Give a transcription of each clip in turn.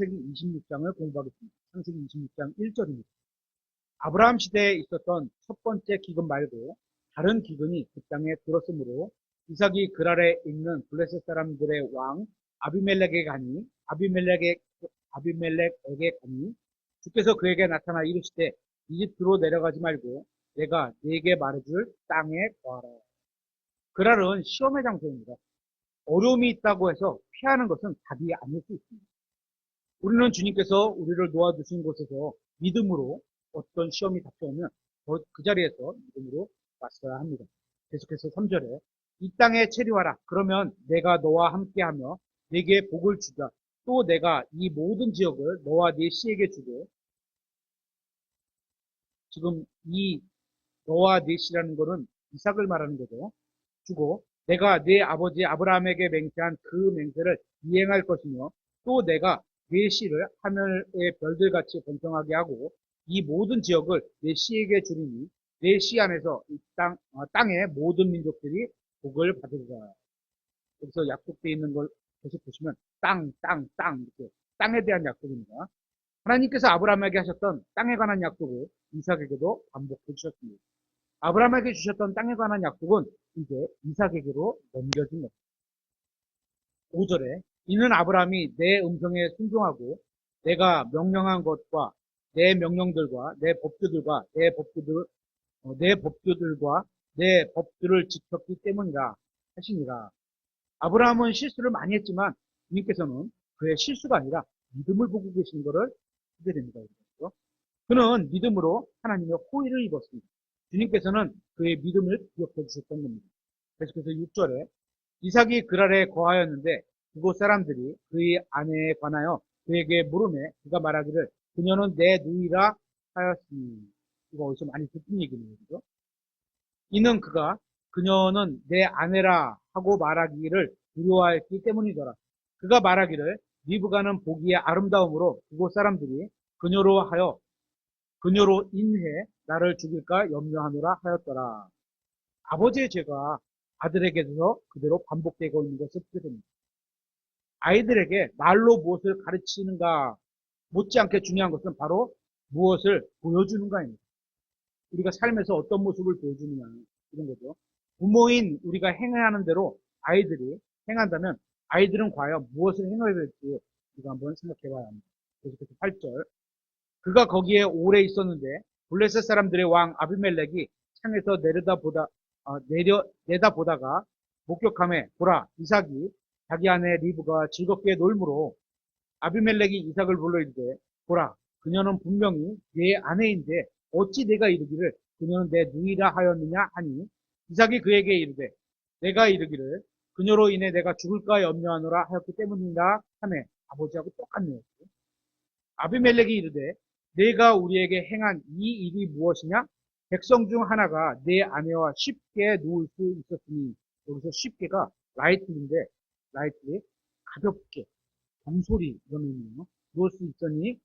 창세기 26장을 공부하겠습니다. 창세기 26장 1절입니다. 아브라함 시대에 있었던 첫 번째 기근 말고 다른 기근이 그 땅에 들었으므로 이삭이 그랄에 있는 블레셋 사람들의 왕 아비멜렉에게 가니 아비멜렉에게 가니 주께서 그에게 나타나 이르시되 이집트로 내려가지 말고 내가 네게 말해줄 땅에 거하라. 그랄은 시험의 장소입니다. 어려움이 있다고 해서 피하는 것은 답이 아닐 수 있습니다. 우리는 주님께서 우리를 놓아두신 곳에서 믿음으로 어떤 시험이 닥쳐오면 그 자리에서 믿음으로 왔어야 합니다. 계속해서 3절에 이 땅에 체류하라. 그러면 내가 너와 함께하며 네게 복을 주자. 또 내가 이 모든 지역을 너와 네 씨에게 주고, 지금 이 너와 네 씨라는 것은 이삭을 말하는 거죠. 주고 내가 네 아버지 아브라함에게 맹세한 그 맹세를 이행할 것이며 또 내가 네 씨를 하늘의 별들같이 번성하게 하고 이 모든 지역을 네 씨에게 주리니 네 씨 안에서 이 땅의 모든 민족들이 복을 받으리라. 여기서 약속되어 있는 걸 계속 보시면 땅 이렇게 땅에 대한 약속입니다. 하나님께서 아브라함에게 하셨던 땅에 관한 약속을 이삭에게도 반복해 주셨습니다. 아브라함에게 주셨던 땅에 관한 약속은 이제 이삭에게로 넘겨진 겁니다. 5절에 이는 아브라함이 내 음성에 순종하고 내가 명령한 것과 내 명령들과 내 법규들과 내 법들을 지켰기 때문이라 하시니라. 아브라함은 실수를 많이 했지만 주님께서는 그의 실수가 아니라 믿음을 보고 계신 것을 보게 됩니다. 그는 믿음으로 하나님의 호의를 입었습니다. 주님께서는 그의 믿음을 기억해 주셨던 겁니다. 그래서 6절에 이삭이 그랄에 거하였는데 그곳 사람들이 그의 아내에 관하여 그에게 물으매 그가 말하기를 그녀는 내 누이라 하였으니. 이거 어디서 많이 듣는 얘기네요. 그죠? 이는 그녀는 내 아내라 하고 말하기를 두려워했기 때문이더라. 그가 말하기를 리브가는 보기에 아름다움으로 그곳 사람들이 그녀로 인해 나를 죽일까 염려하노라 하였더라. 아버지의 죄가 아들에게서 그대로 반복되고 있는 것을 보게 됩니다. 아이들에게 말로 무엇을 가르치는가 못지않게 중요한 것은 바로 무엇을 보여주는가입니다. 우리가 삶에서 어떤 모습을 보여주느냐 이런 거죠. 부모인 우리가 행해야 하는 대로 아이들이 행한다면 아이들은 과연 무엇을 행해야 될지 우리가 한번 생각해 봐야 합니다. 그래서 8절 그가 거기에 오래 있었는데 블레셋 사람들의 왕 아비멜렉이 창에서 내다보다가 목격함에 보라 이삭이 자기 아내 리브가 즐겁게 놀므로 아비멜렉이 이삭을 불러 이르되 보라 그녀는 분명히 내 아내인데 어찌 내가 이르기를 그녀는 내 누이라 하였느냐 하니 이삭이 그에게 이르되 내가 이르기를 그녀로 인해 내가 죽을까 염려하노라 하였기 때문이다 하매 아버지하고 똑같네요. 아비멜렉이 이르되 내가 우리에게 행한 이 일이 무엇이냐? 백성 중 하나가 내 아내와 쉽게 누울 수 있었으니 여기서 쉽게가 라이틀인데 라이틀이 가볍게 정소리 이런 의미예요. 누울 수 있으니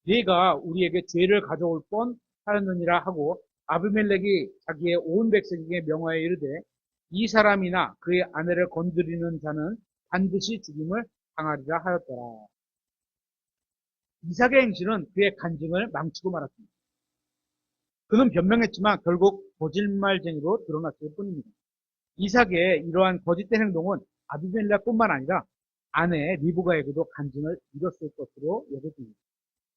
네가 우리에게 죄를 가져올 뻔 하였느니라 하고 아비멜렉이 자기의 온 백성에게 명하여 이르되 이 사람이나 그의 아내를 건드리는 자는 반드시 죽임을 당하리라 하였더라. 이삭의 행실은 그의 간증을 망치고 말았습니다. 그는 변명했지만 결국 거짓말쟁이로 드러났을 뿐입니다. 이삭의 이러한 거짓된 행동은 아비멜렉뿐만 아니라 아내 리브가에게도 간증을 잃었을 것으로 여겨집니다.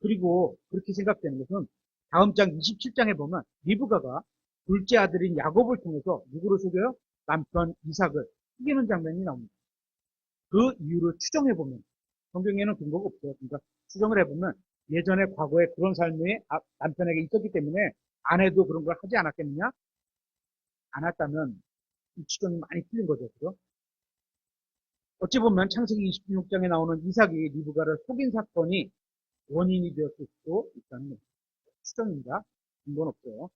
그리고 그렇게 생각되는 것은 다음 장 27장에 보면 리브가가 둘째 아들인 야곱을 통해서 누구를 속여요? 남편 이삭을 속이는 장면이 나옵니다. 그 이유를 추정해보면 성경에는 근거가 없어요. 그러니까 추정을 해보면 예전에 과거에 그런 삶이 남편에게 있었기 때문에 아내도 그런 걸 하지 않았겠느냐? 않았다면 이 추정이 많이 틀린 거죠. 그죠? 어찌 보면 창세기 26장에 나오는 이삭이 리브가를 속인 사건이 원인이 되었을 수도 있다는 거죠. 추정입니다. 근거는 없어요.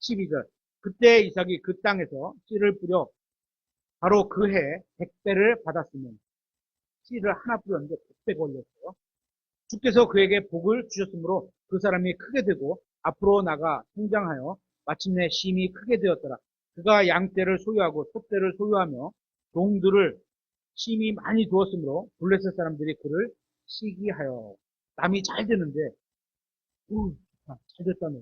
12절 그때 이삭이 그 땅에서 씨를 뿌려 바로 그 해 100배를 받았으면 씨를 하나 뿌렸는데 100배 걸렸어요. 주께서 그에게 복을 주셨으므로 그 사람이 크게 되고 앞으로 나가 성장하여 마침내 심히 크게 되었더라. 그가 양떼를 소유하고 소떼를 소유하며 종들을 심히 많이 두었으므로 블레셋 사람들이 그를 시기하여 남이 잘 되는데, 잘 됐다네.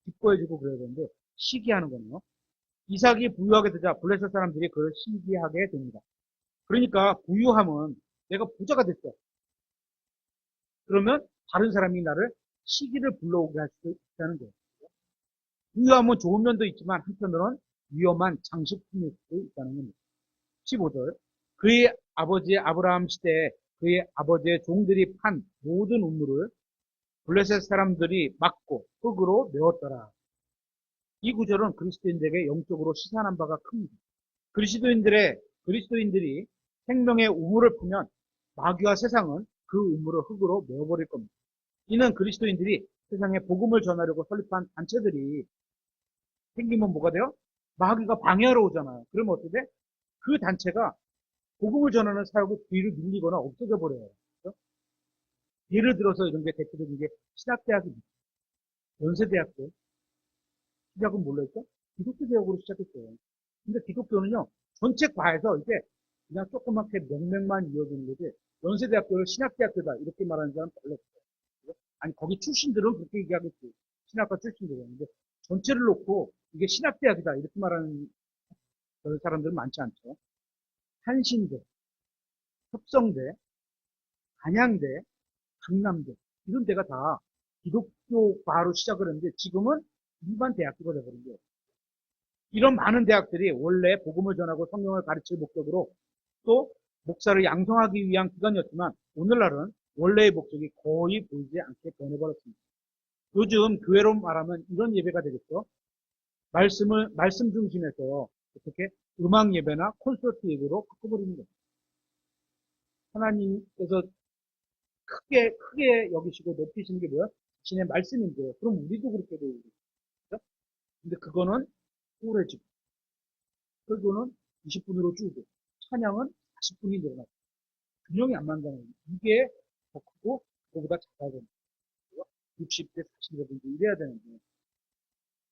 기뻐해주고 그래야 되는데, 시기하는 거네요. 이삭이 부유하게 되자 블레셋 사람들이 그를 시기하게 됩니다. 그러니까 부유함은 내가 부자가 됐어. 그러면 다른 사람이 나를 시기를 불러오게 할 수 있다는 거예요. 부유함은 좋은 면도 있지만 한편으로는 위험한 장식품일 수도 있다는 겁니다. 15절. 그의 아버지 아브라함 시대에 그의 아버지의 종들이 판 모든 우물을 블레셋 사람들이 막고 흙으로 메웠더라. 이 구절은 그리스도인들에게 영적으로 시사하는 바가 큽니다. 그리스도인들이 생명의 우물을 푸면 마귀와 세상은 그 우물을 흙으로 메워버릴 겁니다. 이는 그리스도인들이 세상에 복음을 전하려고 설립한 단체들이 생기면 뭐가 돼요? 마귀가 방해하러 오잖아요. 그러면 어떻게 돼? 그 단체가 복음을 전하는 사역을 뒤로 밀리거나 없어져 버려요. 그렇죠? 예를 들어서 이런 게 대표적인 게 신학대학입니다. 연세대학교. 시작은 뭘로 했죠? 기독교 대학으로 시작했어요. 근데 기독교는요, 전체 과에서 이제 그냥 조그맣게 명맥만 이어지는 거지, 연세대학교를 신학대학교다, 이렇게 말하는 사람 별로 없어요. 아니, 거기 출신들은 그렇게 얘기하겠지. 신학과 출신들은. 근데 전체를 놓고 이게 신학대학이다, 이렇게 말하는 그런 사람들은 많지 않죠. 한신대, 협성대, 한양대, 강남대, 이런 데가 다 기독교과로 시작을 했는데 지금은 일반 대학교가 되어버린 거예요. 이런 많은 대학들이 원래 복음을 전하고 성경을 가르칠 목적으로 또 목사를 양성하기 위한 기관이었지만 오늘날은 원래의 목적이 거의 보이지 않게 변해버렸습니다. 요즘 교회로 말하면 이런 예배가 되겠죠. 말씀 중심에서 어떻게 음악 예배나 콘서트 예배로 바꿔버리는 거예요. 하나님께서 크게 여기시고 높이시는 게 뭐야? 자신의 말씀인데, 그럼 우리도 그렇게 되고, 그죠? 근데 그거는 오래지고, 설교는 20분으로 줄고, 찬양은 40분이 늘어나고, 균형이 안 맞는 거예요. 이게 더 크고, 그거보다 작아야 되는 거예요. 60대, 40대든지 이래야 되는데,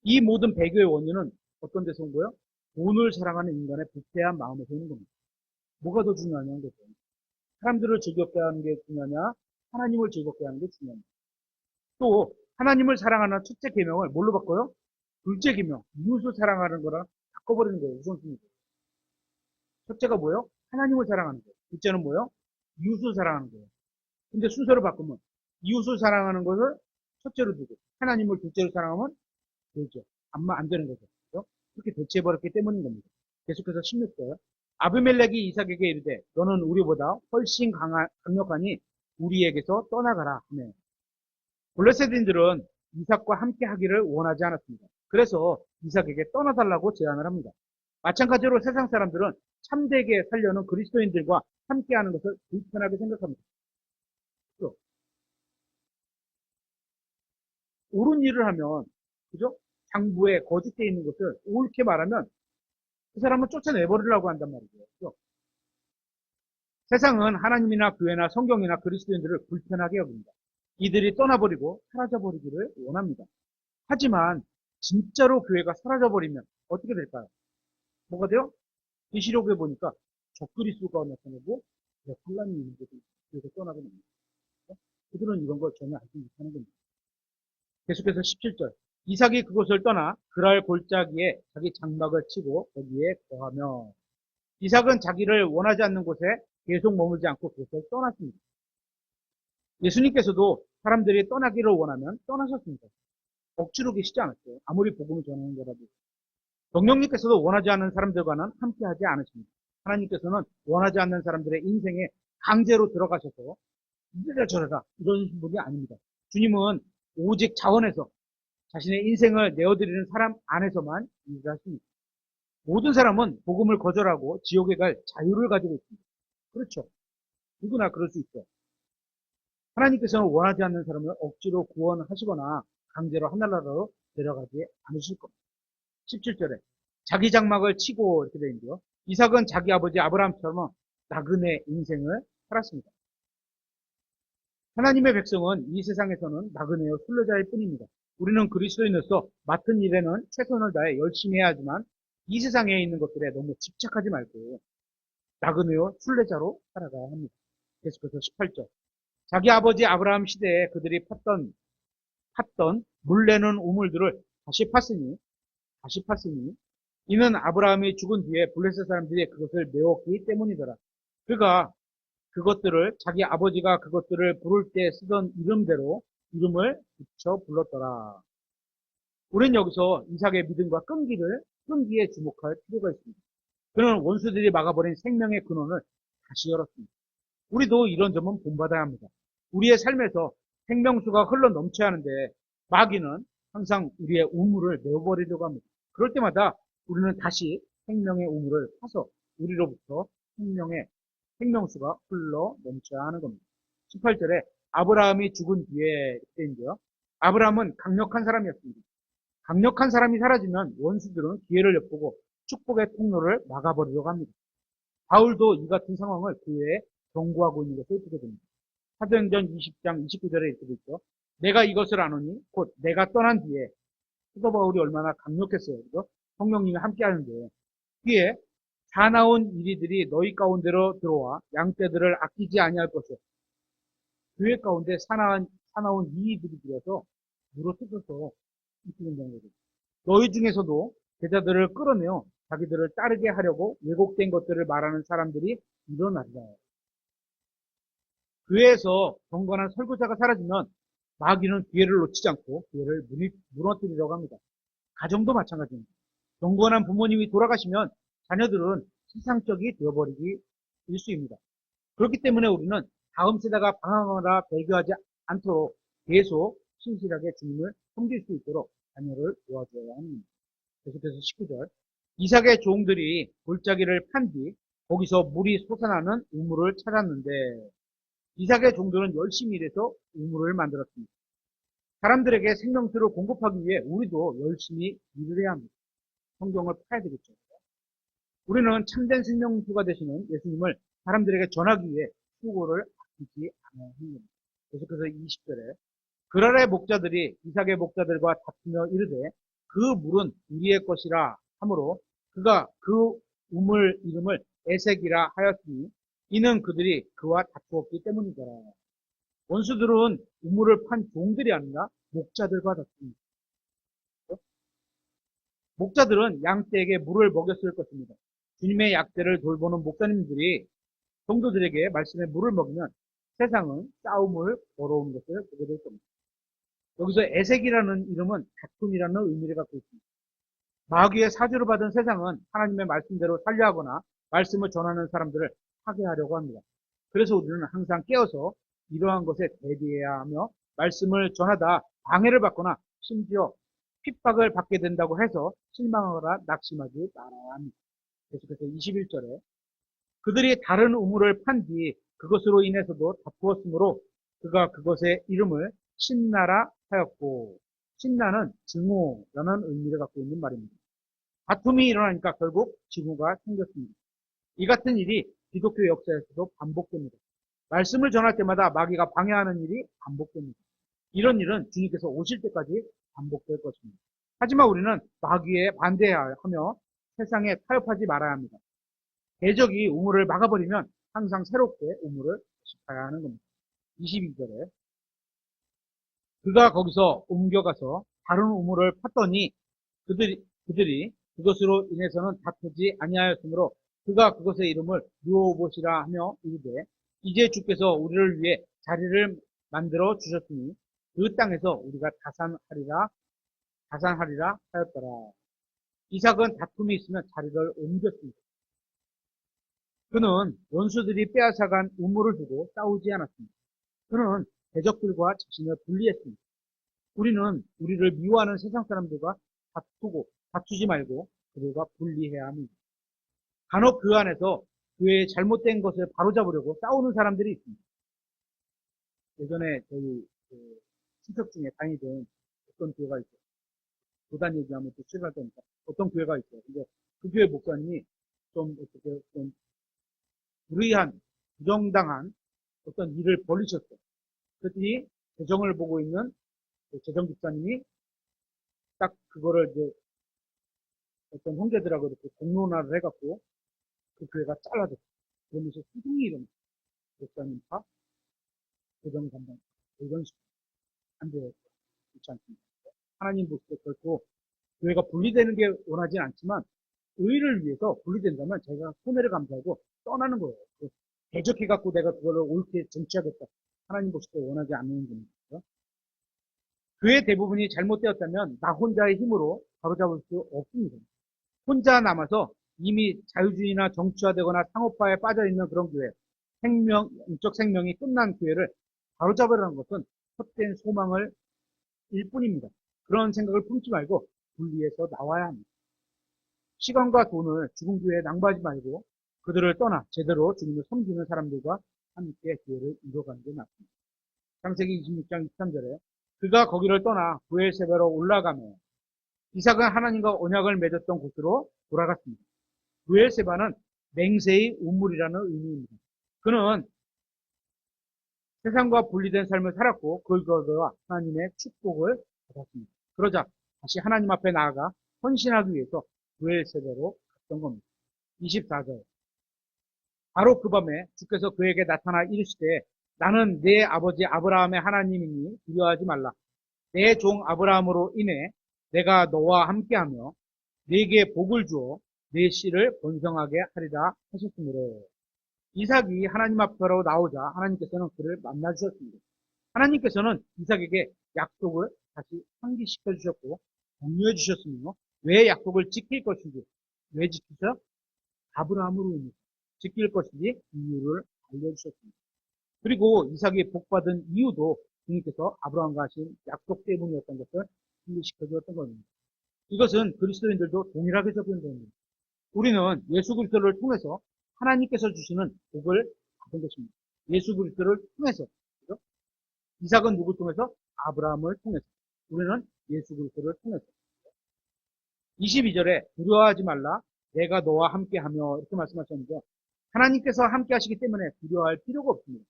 이 모든 배교의 원인은 어떤 데서 온 거예요? 돈을 사랑하는 인간의 부패한 마음에서 오는 겁니다. 뭐가 더 중요하냐는 거죠. 사람들을 즐겁게 하는 게 중요하냐, 하나님을 즐겁게 하는 게 중요하냐. 또 하나님을 사랑하는 첫째 계명을 뭘로 바꿔요? 둘째 계명, 이웃을 사랑하는 거랑 바꿔버리는 거예요. 우선순위로. 첫째가 뭐예요? 하나님을 사랑하는 거예요. 둘째는 뭐예요? 이웃을 사랑하는 거예요. 근데 순서를 바꾸면 이웃을 사랑하는 것을 첫째로 두고 하나님을 둘째로 사랑하면 되죠. 안 되는 거죠. 그렇죠? 그렇게 대체해버렸기 때문인 겁니다. 계속해서 16절. 아비멜렉이 이삭에게 이르되 너는 우리보다 훨씬 강력하니 우리에게서 떠나가라 하며, 블레셋인들은 이삭과 함께 하기를 원하지 않았습니다. 그래서 이삭에게 떠나달라고 제안을 합니다. 마찬가지로 세상 사람들은 참되게 살려는 그리스도인들과 함께하는 것을 불편하게 생각합니다. 그죠? 옳은 일을 하면, 그죠? 장부에 거짓되어 있는 것을 옳게 말하면 그 사람은 쫓아내버리려고 한단 말이죠. 그죠? 세상은 하나님이나 교회나 성경이나 그리스도인들을 불편하게 여깁니다. 이들이 떠나버리고 사라져버리기를 원합니다. 하지만 진짜로 교회가 사라져버리면 어떻게 될까요? 뭐가 돼요? 계시록에 보니까 적그리스도가 나타나고 혼란이 있는 것이 교회에서 떠나게 됩니다. 그들은 이런 걸 전혀 알지 못하는 겁니다. 계속해서 17절. 이삭이 그곳을 떠나 그랄 골짜기에 자기 장막을 치고 거기에 거하며, 이삭은 자기를 원하지 않는 곳에 계속 머물지 않고 그곳을 떠났습니다. 예수님께서도 사람들이 떠나기를 원하면 떠나셨습니다. 억지로 계시지 않았어요. 아무리 복음을 전하는 거라도. 성령님께서도 원하지 않는 사람들과는 함께하지 않으십니다. 하나님께서는 원하지 않는 사람들의 인생에 강제로 들어가셔서 이래라 저래라 이런 분이 아닙니다. 주님은 오직 자원에서 자신의 인생을 내어드리는 사람 안에서만 일을 하십니다. 모든 사람은 복음을 거절하고 지옥에 갈 자유를 가지고 있습니다. 그렇죠. 누구나 그럴 수 있어요. 하나님께서는 원하지 않는 사람을 억지로 구원하시거나 강제로 하늘나라로 데려가지 않으실 겁니다. 17절에 자기 장막을 치고 이렇게 되어 있는데요. 이삭은 자기 아버지 아브라함처럼 나그네 인생을 살았습니다. 하나님의 백성은 이 세상에서는 나그네요 순례자일 뿐입니다. 우리는 그리스도인으로서 맡은 일에는 최선을 다해 열심히 해야 하지만 이 세상에 있는 것들에 너무 집착하지 말고 나그네요 순례자로 살아가야 합니다. 계속해서 18절. 자기 아버지 아브라함 시대에 그들이 팠던 물내는 우물들을 다시 팠으니 이는 아브라함이 죽은 뒤에 블레셋 사람들이 그것을 메웠기 때문이더라. 그가 그것들을 자기 아버지가 그것들을 부를 때 쓰던 이름대로 이름을 붙여 불렀더라. 우리는 여기서 이삭의 믿음과 끈기에 주목할 필요가 있습니다. 그는 원수들이 막아버린 생명의 근원을 다시 열었습니다. 우리도 이런 점은 본받아야 합니다. 우리의 삶에서 생명수가 흘러 넘쳐야 하는데 마귀는 항상 우리의 우물을 메워버리려고 합니다. 그럴 때마다 우리는 다시 생명의 우물을 파서 우리로부터 생명수가 흘러 넘쳐야 하는 겁니다. 18절에 아브라함이 죽은 뒤에 이때인데요. 아브라함은 강력한 사람이었습니다. 강력한 사람이 사라지면 원수들은 기회를 엿보고 축복의 통로를 막아버리려고 합니다. 바울도 이 같은 상황을 교회에 경고하고 있는 것을 보게 됩니다. 사도행전 20장 29절에 이렇게 있죠. 내가 이것을 아노니 곧 내가 떠난 뒤에 사도 바울이 얼마나 강력했어요. 그죠? 성령님이 함께 하는데 뒤에 사나운 이리들이 너희 가운데로 들어와 양떼들을 아끼지 아니할 것이요. 교회 가운데 사나운 이리들이 들어서 물어뜯어서 이렇게 된다는 거죠. 너희 중에서도 제자들을 끌어내어 자기들을 따르게 하려고 왜곡된 것들을 말하는 사람들이 일어나리라. 교회에서 경건한 설교자가 사라지면 마귀는 기회를 놓치지 않고 교회를 무너뜨리려고 합니다. 가정도 마찬가지입니다. 경건한 부모님이 돌아가시면 자녀들은 세상적이 되어버리기 일쑤입니다. 그렇기 때문에 우리는 다음 세대가 방황하거나 배교하지 않도록 계속 신실하게 주님을 섬길 수 있도록 자녀를 도와줘야 합니다. 계속해서 19절 이삭의 종들이 골짜기를 판 뒤 거기서 물이 솟아나는 우물을 찾았는데 이삭의 종들은 열심히 일해서 우물을 만들었습니다. 사람들에게 생명수를 공급하기 위해 우리도 열심히 일을 해야 합니다. 성경을 파야 되겠죠. 우리는 참된 생명수가 되시는 예수님을 사람들에게 전하기 위해 수고를 아끼지 않아야 합니다. 계속해서 20절에 그랄의 목자들이 이삭의 목자들과 다투며 이르되 그 물은 우리의 것이라 하므로 그가 그 우물 이름을 에색이라 하였으니 이는 그들이 그와 다투었기 때문이더라. 원수들은 우물을 판 종들이 아니라 목자들과 다툽니다. 목자들은 양떼에게 물을 먹였을 것입니다. 주님의 약대를 돌보는 목사님들이 성도들에게 말씀에 물을 먹이면 세상은 싸움을 벌어오는 것을 보게 될 겁니다. 여기서 에색이라는 이름은 다툼이라는 의미를 갖고 있습니다. 마귀의 사주를 받은 세상은 하나님의 말씀대로 살려하거나 말씀을 전하는 사람들을 파괴하려고 합니다. 그래서 우리는 항상 깨어서 이러한 것에 대비해야 하며 말씀을 전하다 방해를 받거나 심지어 핍박을 받게 된다고 해서 실망하거나 낙심하지 말아야 합니다. 계속해서 21절에 그들이 다른 우물을 판 뒤 그것으로 인해서도 다투었으므로 그가 그것의 이름을 신나라 하였고 신나는 증오라는 의미를 갖고 있는 말입니다. 다툼이 일어나니까 결국 증오가 생겼습니다. 이 같은 일이 기독교 역사에서도 반복됩니다. 말씀을 전할 때마다 마귀가 방해하는 일이 반복됩니다. 이런 일은 주님께서 오실 때까지 반복될 것입니다. 하지만 우리는 마귀에 반대하며 세상에 타협하지 말아야 합니다. 대적이 우물을 막아버리면 항상 새롭게 우물을 짚어야 하는 겁니다. 22절에 그가 거기서 옮겨가서 다른 우물을 팠더니 그들이 그것으로 인해서는 다투지 아니하였으므로 그가 그것의 이름을 르호봇이라 하며 이르되 이제 주께서 우리를 위해 자리를 만들어 주셨으니 그 땅에서 우리가 다산하리라 하였더라. 이삭은 다툼이 있으면 자리를 옮겼습니다. 그는 원수들이 빼앗아간 우물을 두고 싸우지 않았습니다. 그는 대적들과 자신을 분리했습니다. 우리는 우리를 미워하는 세상 사람들과 다투지 말고 그들과 분리해야 합니다. 간혹 그 안에서 그의 잘못된 것을 바로잡으려고 싸우는 사람들이 있습니다. 예전에 저희 친척 중에 다니던 어떤 교회가 있어요. 교단 얘기하면 또 싫어할 테니까 어떤 교회가 있어요. 근데 그 교회 목사님이 좀 어떻게 좀 불의한 부정당한 어떤 일을 벌이셨어요. 그랬더니 재정을 보고 있는 그 재정 집사님이 딱 그거를 이제 어떤 형제들하고 이렇게 공론화를 해갖고 그 교회가 잘라졌어요. 그러면서 수중이 일어났어요. 목사님 파 교정 담당 이런 식으로 안 돼요. 그렇지 않습니다. 하나님 보실 때 결코 교회가 분리되는 게 원하진 않지만 의를 위해서 분리된다면 제가 손해를 감수하고 떠나는 거예요. 대적해갖고 내가 그거를 옳게 정치하겠다. 하나님 보실 때 원하지 않는 겁니다. 교회 대부분이 잘못되었다면 나 혼자의 힘으로 바로잡을 수 없습니다. 혼자 남아서 이미 자유주의나 정치화되거나 상업화에 빠져있는 그런 교회, 영적 생명이 끝난 교회를 바로잡으라는 것은 헛된 소망을 일 뿐입니다. 그런 생각을 품지 말고 분리해서 나와야 합니다. 시간과 돈을 죽은 교회에 낭비하지 말고 그들을 떠나 제대로 주님을 섬기는 사람들과 함께 교회를 이뤄가는 게 낫습니다. 창세기 26장 23절에 그가 거기를 떠나 브엘세바로 올라가며 이삭은 하나님과 언약을 맺었던 곳으로 돌아갔습니다. 브엘세바는 맹세의 우물이라는 의미입니다. 그는 세상과 분리된 삶을 살았고 그 결과 하나님의 축복을 받았습니다. 그러자 다시 하나님 앞에 나아가 헌신하기 위해서 브엘세바로 갔던 겁니다. 24절 바로 그 밤에 주께서 그에게 나타나 이르시되 나는 내 아버지 아브라함의 하나님이니 두려워하지 말라. 내 종 아브라함으로 인해 내가 너와 함께하며 네게 복을 주어 네 씨를 번성하게 하리라 하셨으므로 이삭이 하나님 앞으로 나오자 하나님께서는 그를 만나 주셨습니다. 하나님께서는 이삭에게 약속을 다시 상기시켜 주셨고 격려해 주셨으며 왜 약속을 지킬 것인지 왜 지키죠? 아브라함으로 인해 지킬 것인지 이유를 알려주셨습니다. 그리고 이삭이 복받은 이유도 주님께서 아브라함과 하신 약속 때문이었던 것을 상기시켜 주었던 겁니다. 이것은 그리스도인들도 동일하게 적용됩니다. 우리는 예수 그리스도를 통해서 하나님께서 주시는 복을 받은 것입니다. 예수 그리스도를 통해서 그렇죠? 이삭은 누굴 통해서? 아브라함을 통해서. 우리는 예수 그리스도를 통해서. 22절에 두려워하지 말라 내가 너와 함께하며 이렇게 말씀하셨는데 하나님께서 함께 하시기 때문에 두려워할 필요가 없습니다.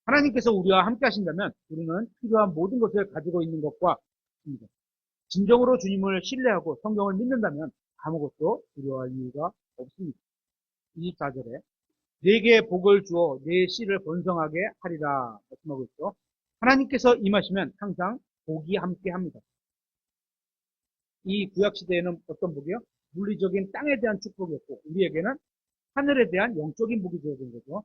하나님께서 우리와 함께 하신다면 우리는 필요한 모든 것을 가지고 있는 것과 같습니다. 진정으로 주님을 신뢰하고 성경을 믿는다면 아무것도 두려워할 이유가 없습니다. 24절에 네게 복을 주어 네 씨를 번성하게 하리라 말씀하고 있죠. 하나님께서 임하시면 항상 복이 함께 합니다. 이 구약시대에는 어떤 복이요? 물리적인 땅에 대한 축복이었고 우리에게는 하늘에 대한 영적인 복이 되어진 거죠.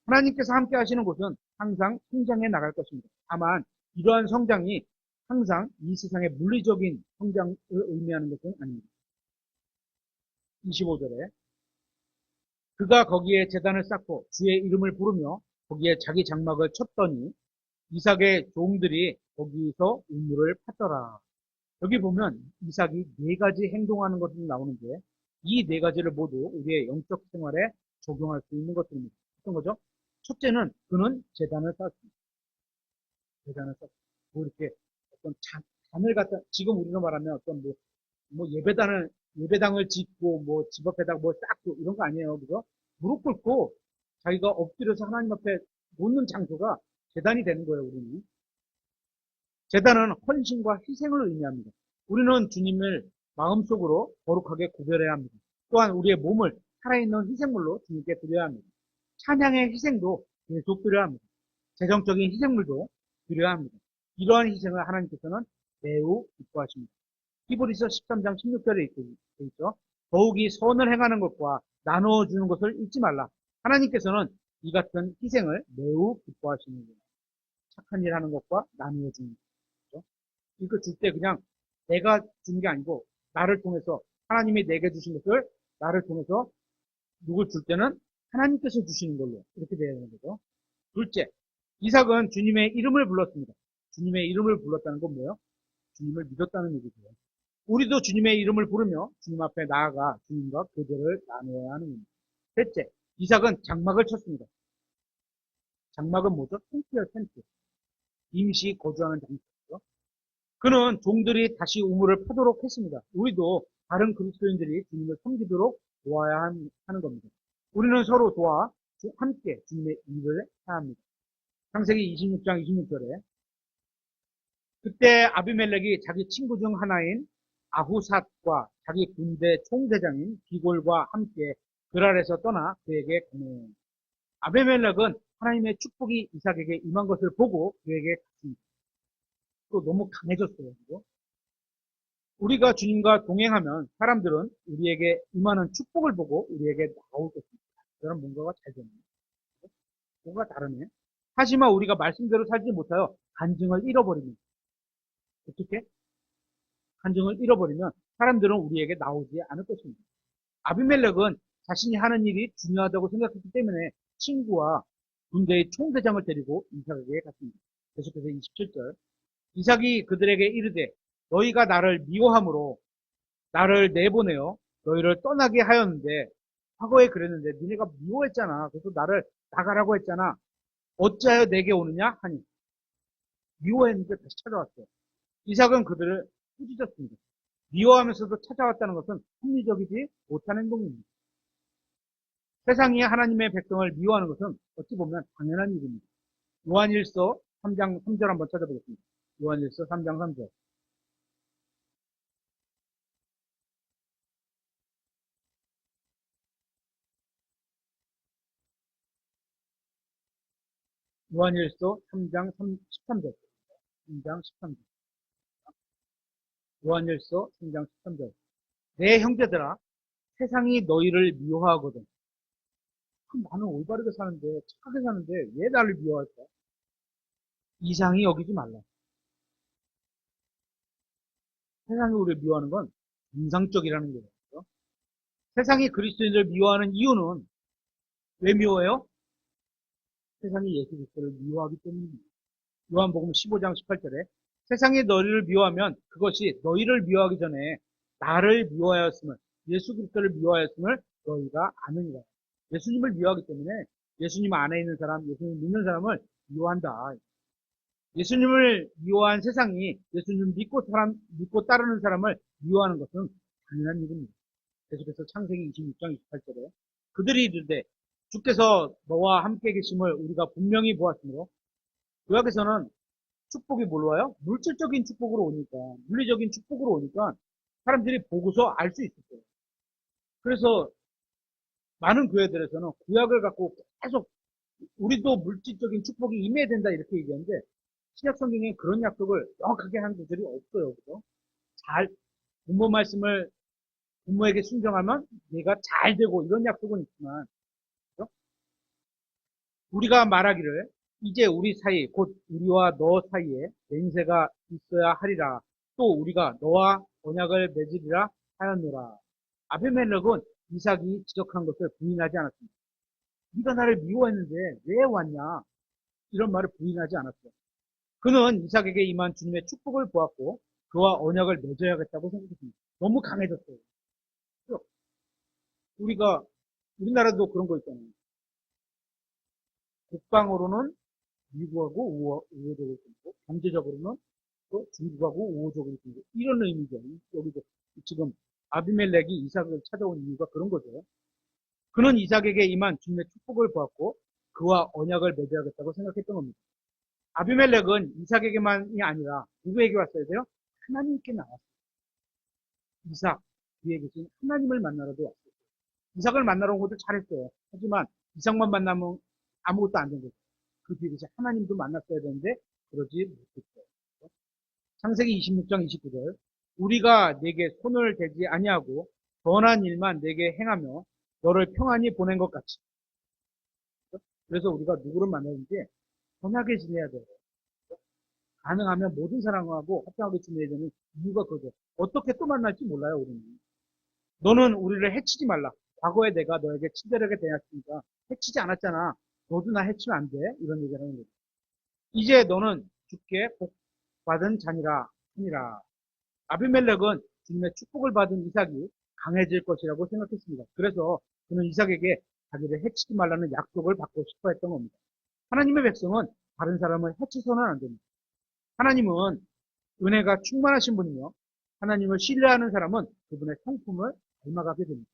하나님께서 함께 하시는 곳은 항상 성장해 나갈 것입니다. 다만 이러한 성장이 항상 이 세상의 물리적인 성장을 의미하는 것은 아닙니다. 25절에 그가 거기에 제단을 쌓고 주의 이름을 부르며 거기에 자기 장막을 쳤더니 이삭의 종들이 거기서 우물을 팠더라. 여기 보면 이삭이 네 가지 행동하는 것이 나오는데 이 네 가지를 모두 우리의 영적 생활에 적용할 수 있는 것들입니다. 어떤 거죠? 첫째는 그는 제단을 쌓았습니다. 제단을 쌓았습니다. 뭐 이렇게 어떤 잔을 갖다 지금 우리로 말하면 어떤 뭐 예배당을 짓고 뭐 집 앞에다 뭐 쌓고 이런 거 아니에요. 그죠? 무릎 꿇고 자기가 엎드려서 하나님 앞에 놓는 장소가 제단이 되는 거예요, 우리는. 제단은 헌신과 희생을 의미합니다. 우리는 주님을 마음속으로 거룩하게 구별해야 합니다. 또한 우리의 몸을 살아있는 희생물로 주님께 드려야 합니다. 찬양의 희생도 계속 드려야 합니다. 재정적인 희생물도 드려야 합니다. 이러한 희생을 하나님께서는 매우 기뻐하십니다. 히브리서 13장 16절에 있죠. 더욱이 선을 행하는 것과 나누어주는 것을 잊지 말라. 하나님께서는 이 같은 희생을 매우 기뻐하시는구나. 착한 일 하는 것과 나누어 주는 것. 이거 줄 때 그냥 내가 준 게 아니고 나를 통해서 하나님이 내게 주신 것을 나를 통해서 누굴 줄 때는 하나님께서 주시는 걸로 이렇게 되어야 되는 거죠. 둘째, 이삭은 주님의 이름을 불렀습니다. 주님의 이름을 불렀다는 건 뭐예요? 주님을 믿었다는 얘기죠. 우리도 주님의 이름을 부르며 주님 앞에 나아가 주님과 교제를 나누어야 하는 겁니다. 셋째, 이삭은 장막을 쳤습니다. 장막은 뭐죠? 텐트예요, 텐트. 임시 거주하는 장소죠. 그는 종들이 다시 우물을 파도록 했습니다. 우리도 다른 그리스도인들이 주님을 섬기도록 도와야 하는 겁니다. 우리는 서로 도와 함께 주님의 일을 해야 합니다. 창세기 26장 26절에 그때 아비멜렉이 자기 친구 중 하나인 아후삿과 자기 군대 총대장인 비골과 함께 그랄에서 떠나 그에게 가네. 아비멜렉은 하나님의 축복이 이삭에게 임한 것을 보고 그에게 갔습니다. 또 너무 강해졌어요. 그죠? 우리가 주님과 동행하면 사람들은 우리에게 임하는 축복을 보고 우리에게 나올 것입니다. 그런 뭔가가 잘 되네요. 뭔가 다르네. 하지만 우리가 말씀대로 살지 못하여 간증을 잃어버리면 어떻게? 간증을 잃어버리면 사람들은 우리에게 나오지 않을 것입니다. 아비멜렉은 자신이 하는 일이 중요하다고 생각했기 때문에 친구와 군대의 총대장을 데리고 이삭에게 갔습니다. 계속해서 27절. 이삭이 그들에게 이르되 너희가 나를 미워함으로 나를 내보내어 너희를 떠나게 하였는데 과거에 그랬는데 니네가 미워했잖아. 그래서 나를 나가라고 했잖아. 어찌하여 내게 오느냐 하니 미워했는데 다시 찾아왔어요. 이삭은 그들을 꾸짖었습니다. 미워하면서도 찾아왔다는 것은 합리적이지 못한 행동입니다. 세상이 하나님의 백성을 미워하는 것은 어찌 보면 당연한 일입니다. 요한일서 3장 3절 한번 찾아보겠습니다. 요한일서 3장 3절. 요한일서 3장 13절. 3장 13절. 요한일서 3장 13절. 내 형제들아, 세상이 너희를 미워하거든. 그럼 나는 올바르게 사는데, 착하게 사는데, 왜 나를 미워할까? 이상히 여기지 말라. 세상이 우리를 미워하는 건 정상적이라는 거예요. 세상이 그리스도인을 미워하는 이유는 왜 미워해요? 세상이 예수 그리스도를 미워하기 때문입니다. 요한복음 15장 18절에 세상이 너희를 미워하면 그것이 너희를 미워하기 전에 나를 미워하였음을, 예수 그리스도를 미워하였음을 너희가 아느니라. 예수님을 미워하기 때문에 예수님 안에 있는 사람, 예수님 믿는 사람을 미워한다. 예수님을 미워한 세상이 예수님 믿고 따르는 사람을 미워하는 것은 당연한 일입니다. 계속해서 창세기 26장 28절에 그들이 이르되 주께서 너와 함께 계심을 우리가 분명히 보았으므로 구약에서는 축복이 뭘로 와요? 물질적인 축복으로 오니까, 물리적인 축복으로 오니까 사람들이 보고서 알 수 있을 거예요. 그래서 많은 교회들에서는 구약을 갖고 계속 우리도 물질적인 축복이 임해야 된다 이렇게 얘기하는데 신약 성경에 그런 약속을 명확하게 한 구절이 없어요. 그죠? 잘 부모 말씀을 부모에게 순종하면 내가 잘 되고 이런 약속은 있지만 그죠? 우리가 말하기를 이제 우리 사이 곧 우리와 너 사이에 맹세가 있어야 하리라. 또 우리가 너와 언약을 맺으리라 하였노라. 아비멜렉은 이삭이 지적한 것을 부인하지 않았습니다. 네가 나를 미워했는데 왜 왔냐? 이런 말을 부인하지 않았어요. 그는 이삭에게 임한 주님의 축복을 보았고 그와 언약을 맺어야겠다고 생각했습니다. 너무 강해졌어요. 우리가 우리나라도 그런 거 있잖아요. 국방으로는 미국하고 우호적으로 있고 경제적으로는 또 중국하고 우호적으로 있고 이런 의미죠. 여기도 지금 아비멜렉이 이삭을 찾아온 이유가 그런 거죠. 그는 이삭에게 임한 주님의 축복을 보았고 그와 언약을 맺어야겠다고 생각했던 겁니다. 아비멜렉은 이삭에게만이 아니라 누구에게 왔어야 돼요? 하나님께 나왔어요. 이삭 뒤에 계신 하나님을 만나러도 왔어요. 이삭을 만나러 온 것도 잘했어요. 하지만 이삭만 만나면 아무것도 안 된 거죠. 그 뒤에 계신 하나님도 만났어야 되는데 그러지 못했어요. 창세기 26장 29절 우리가 내게 손을 대지 아니하고 선한 일만 내게 행하며 너를 평안히 보낸 것 같이. 그래서 우리가 누구를 만나든지 선하게 지내야 돼요. 가능하면 모든 사람하고 화평하게 지내야 되는 이유가 그거죠. 어떻게 또 만날지 몰라요, 우리는. 너는 우리를 해치지 말라. 과거에 내가 너에게 친절하게 대했으니까 해치지 않았잖아. 너도 나 해치면 안 돼. 이런 얘기를 하는 거죠. 이제 너는 주께 복 받은 자니라 하니라. 아비멜렉은 주님의 축복을 받은 이삭이 강해질 것이라고 생각했습니다. 그래서 그는 이삭에게 자기를 해치지 말라는 약속을 받고 싶어 했던 겁니다. 하나님의 백성은 다른 사람을 해치서는 안 됩니다. 하나님은 은혜가 충만하신 분이며 하나님을 신뢰하는 사람은 그분의 성품을 닮아가게 됩니다.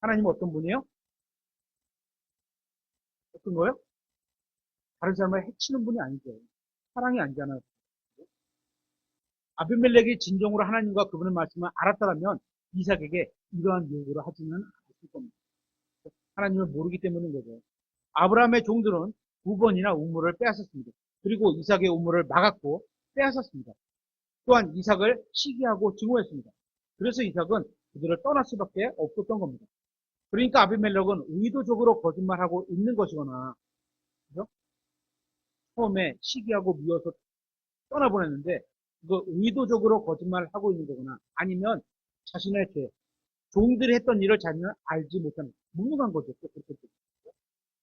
하나님은 어떤 분이에요? 어떤 거요? 다른 사람을 해치는 분이 아니죠. 사랑이 아니잖아요. 아비멜렉이 진정으로 하나님과 그분의 말씀을 알았다면 이삭에게 이러한 요구를 하지는 않았을 겁니다. 하나님을 모르기 때문인 거죠. 아브라함의 종들은 두 번이나 우물을 빼앗았습니다. 그리고 이삭의 우물을 막았고 빼앗았습니다. 또한 이삭을 시기하고 증오했습니다. 그래서 이삭은 그들을 떠날 수밖에 없었던 겁니다. 그러니까 아비멜렉은 의도적으로 거짓말하고 있는 것이거나, 그죠? 처음에 시기하고 미워서 떠나보냈는데, 그거 의도적으로 거짓말하고 있는 거거나, 아니면 자신의 죄, 종들이 했던 일을 자기는 알지 못하는, 무능한 거죠. 그렇게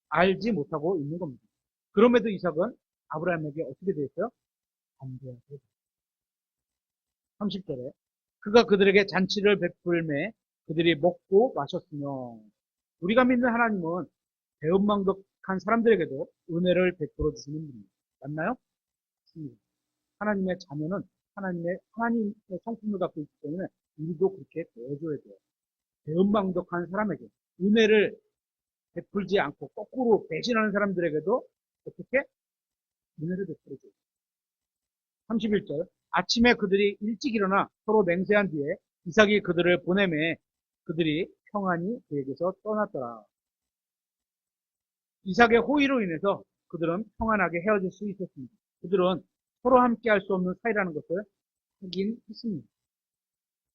알지 못하고 있는 겁니다. 그럼에도 이삭은 아브라함에게 어떻게 되었어요? 반대하게 되었어요. 30절에 그가 그들에게 잔치를 베풀매 그들이 먹고 마셨으며, 우리가 믿는 하나님은 배은망덕한 사람들에게도 은혜를 베풀어 주시는 분입니다. 맞나요? 맞습니다. 하나님의 자녀는 하나님의 성품을 갖고 있기 때문에 우리도 그렇게 대해줘야 돼요. 배은망덕한 사람에게 은혜를 베풀지 않고 거꾸로 배신하는 사람들에게도 어떻게 은혜를 베풀어줘요. 31절 아침에 그들이 일찍 일어나 서로 맹세한 뒤에 이삭이 그들을 보내매 그들이 평안히 그에게서 떠났더라. 이삭의 호의로 인해서 그들은 평안하게 헤어질 수 있었습니다. 그들은 서로 함께 할 수 없는 사이라는 것을 확인했습니다.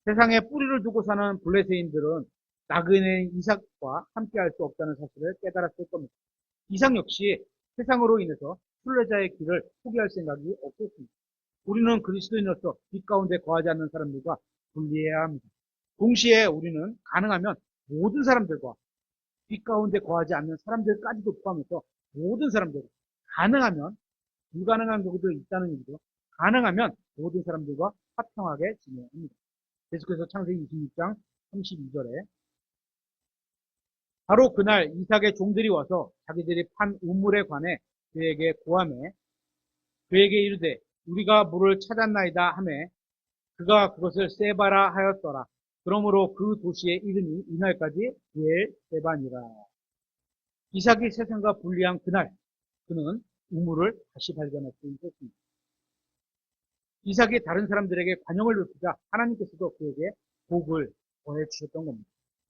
세상에 뿌리를 두고 사는 블레셋인들은 나그네인 이삭과 함께 할 수 없다는 사실을 깨달았을 겁니다. 이삭 역시 세상으로 인해서 순례자의 길을 포기할 생각이 없었습니다. 우리는 그리스도인으로서 빛 가운데 거하지 않는 사람들과 분리해야 합니다. 동시에 우리는 가능하면 모든 사람들과 빛 가운데 거하지 않는 사람들까지도 포함해서 모든 사람들, 가능하면, 불가능한 경우도 있다는 얘기죠. 가능하면 모든 사람들과 화평하게 지내야 합니다. 계속해서 창세기 26장 32절에 바로 그날 이삭의 종들이 와서 자기들이 판 우물에 관해 그에게 고하매 그에게 이르되 우리가 물을 찾았나이다 하매 그가 그것을 세바라 하였더라. 그러므로 그 도시의 이름이 이날까지 부엘 세반이라. 이삭이 세상과 분리한 그날 그는 우물을 다시 발견할 수 있었습니다. 이삭이 다른 사람들에게 관용을 베푸자 하나님께서도 그에게 복을 더해 주셨던 겁니다.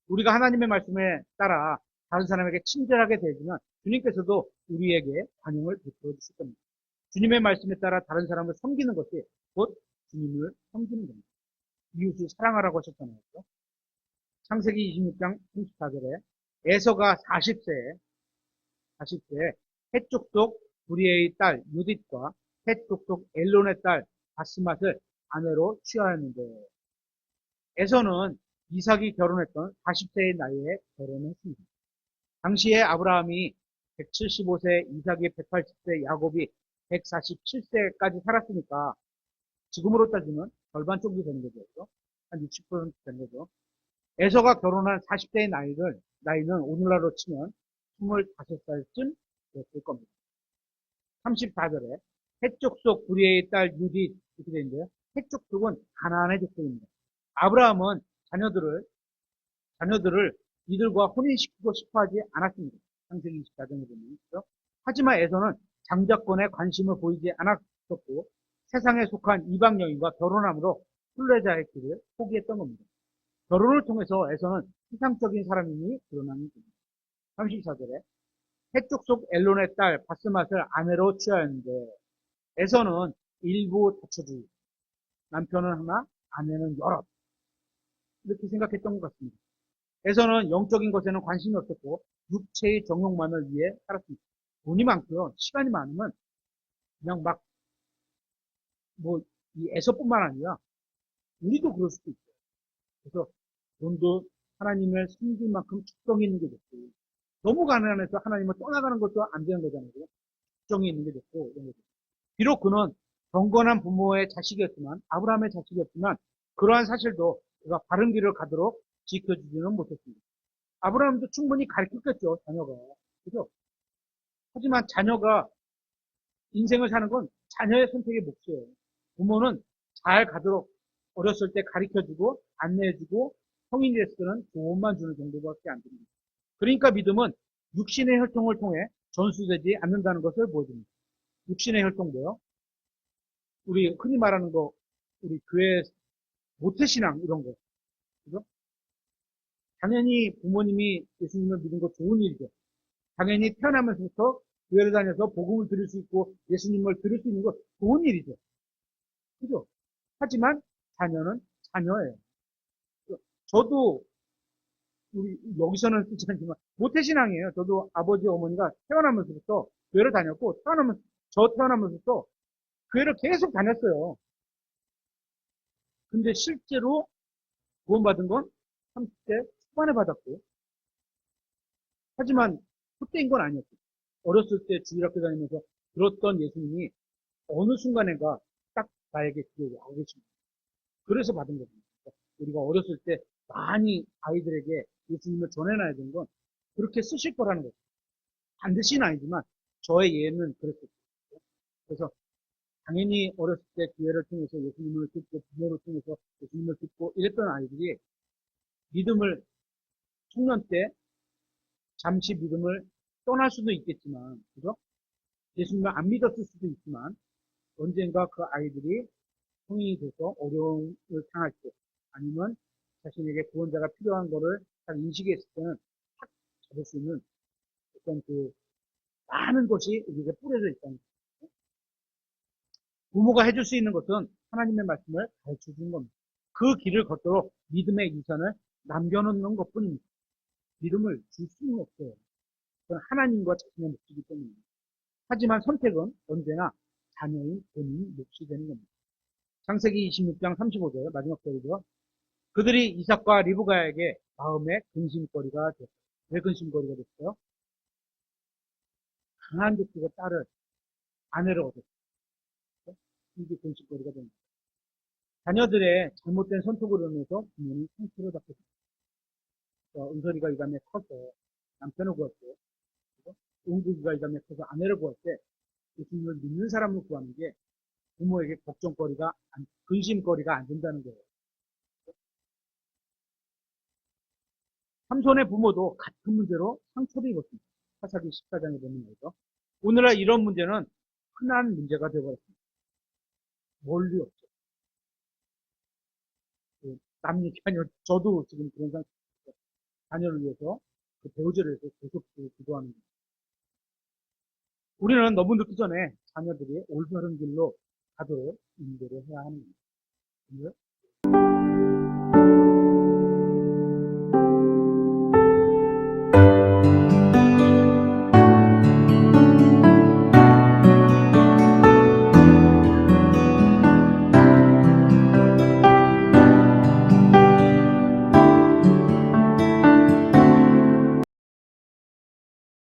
우리가 하나님의 말씀에 따라 다른 사람에게 친절하게 대해주면 주님께서도 우리에게 관용을 베풀어 주실 겁니다. 주님의 말씀에 따라 다른 사람을 섬기는 것이 곧 주님을 섬기는 겁니다. 이웃을 사랑하라고 하셨잖아요. 창세기 26장 34절에 에서가 40세에 헷족속 부리에의 딸 유딧과 헷족속 엘론의 딸 바스맛을 아내로 취하였는데, 에서는 이삭이 결혼했던 40세의 나이에 결혼했습니다. 당시에 아브라함이 175세, 이삭이 180세, 야곱이 147세까지 살았으니까 지금으로 따지면 절반 정도 되는 거죠. 한 60% 되는 거죠. 에서가 결혼한 40대의 나이는 오늘날로 치면 25살쯤 됐을 겁니다. 34절에 헷족속 부리에의 딸 유디 이렇게 되어 있는데요. 헷족속은 가나안의 족속입니다. 아브라함은 자녀들을 이들과 혼인시키고 싶어 하지 않았습니다. 창세기 24장에 보면. 그렇죠? 하지만 에서는 장자권에 관심을 보이지 않았었고 세상에 속한 이방 여인과 결혼함으로 순례자의 길을 포기했던 겁니다. 결혼을 통해서 에서는 세상적인 사람임이 드러나는 겁니다. 34절에 헷족속 엘론의 딸 바스맛을 아내로 취하였는데 에서는 일부 다처주의, 남편은 하나, 아내는 여럿 이렇게 생각했던 것 같습니다. 에서는 영적인 것에는 관심이 없었고 육체의 정욕만을 위해 살았습니다. 돈이 많고요, 시간이 많으면 그냥 막 이 에서뿐만 아니라 우리도 그럴 수도 있어요. 그래서 돈도 하나님을 섬길 만큼 축성이 있는 게 좋고, 너무 가난해서 하나님을 떠나가는 것도 안 되는 거잖아요. 축성이 있는 게 좋고 이런 거죠. 비록 그는 경건한 부모의 자식이었지만, 아브라함의 자식이었지만 그러한 사실도 그가 바른 길을 가도록 지켜주지는 못했습니다. 아브라함도 충분히 가르쳤겠죠, 자녀가. 그죠? 하지만 자녀가 인생을 사는 건 자녀의 선택의 몫이에요. 부모는 잘 가도록 어렸을 때 가르쳐주고 안내해주고 성인이 됐을 때는 조언만 주는 정도밖에 안 됩니다. 그러니까 믿음은 육신의 혈통을 통해 전수되지 않는다는 것을 보여줍니다. 육신의 혈통도요. 우리 흔히 말하는 거, 우리 교회 모태신앙 이런 거, 그죠? 당연히 부모님이 예수님을 믿는 거 좋은 일이죠. 당연히 태어나면서부터 교회를 다녀서 복음을 들을 수 있고 예수님을 들을 수 있는 건 좋은 일이죠. 그죠? 하지만 자녀는 자녀예요. 저도 우리 여기서는 쓰지 않지만 모태신앙이에요. 저도 아버지 어머니가 태어나면서부터 교회를 다녔고 저 태어나면서부터 교회를 계속 다녔어요. 근데 실제로 구원받은 건 30대 초반에 받았고 하지만 그때인 건 아니었어요. 어렸을 때 주일학교 다니면서 들었던 예수님이 어느 순간인가 딱 나에게 기억이 와 계십니다. 그래서 받은 겁니다. 우리가 어렸을 때 많이 아이들에게 예수님을 전해놔야 되는 건 그렇게 쓰실 거라는 거죠. 반드시는 아니지만 저의 예는 그랬었어요. 그래서 당연히 어렸을 때 기회를 통해서 예수님을 듣고 부모를 통해서 예수님을 듣고 이랬던 아이들이 믿음을 청년 때 잠시 믿음을 떠날 수도 있겠지만 그죠? 예수님을 안 믿었을 수도 있지만 언젠가 그 아이들이 성인이 돼서 어려움을 당할 때 아니면 자신에게 구원자가 필요한 거를 딱 인식했을 때는 탁 잡을 수 있는 어떤 그 많은 것이 우리에게 뿌려져 있다는 거죠. 부모가 해줄 수 있는 것은 하나님의 말씀을 가르쳐 주는 겁니다. 그 길을 걷도록 믿음의 유산을 남겨놓는 것 뿐입니다. 믿음을 줄 수는 없어요. 그건 하나님과 자신의 몫이기 때문입니다. 하지만 선택은 언제나 자녀인 본인 몫이 되는 겁니다. 창세기 26장 35절 마지막 절이죠. 그들이 이삭과 리브가에게 마음의 근심거리가 됐어요. 왜 근심거리가 됐어요? 강한 족속의 딸을 아내를 얻었어요. 이게 근심거리가 됩니다. 자녀들의 잘못된 선택으로 인해서 부모는 상처를 받게 됩니다. 은설이가 이 다음에 커서 남편을 구했어요. 은국이가 이 다음에 커서 아내를 구할 때 예수님을 믿는 사람을 구하는 게 부모에게 걱정거리가, 근심거리가 안 된다는 거예요. 삼손의 부모도 같은 문제로 상처를 입었습니다. 사사기 14장에 보면 말이죠. 오늘날 이런 문제는 흔한 문제가 되어버렸습니다. 멀리 없죠. 남 얘기 아니요. 저도 지금 그런 상황, 자녀를 위해서 그 배우자를 위해서 계속 기도하는 거예요. 우리는 너무 늦기 전에 자녀들이 올바른 길로 가도록 인도를 해야 하는 겁니다.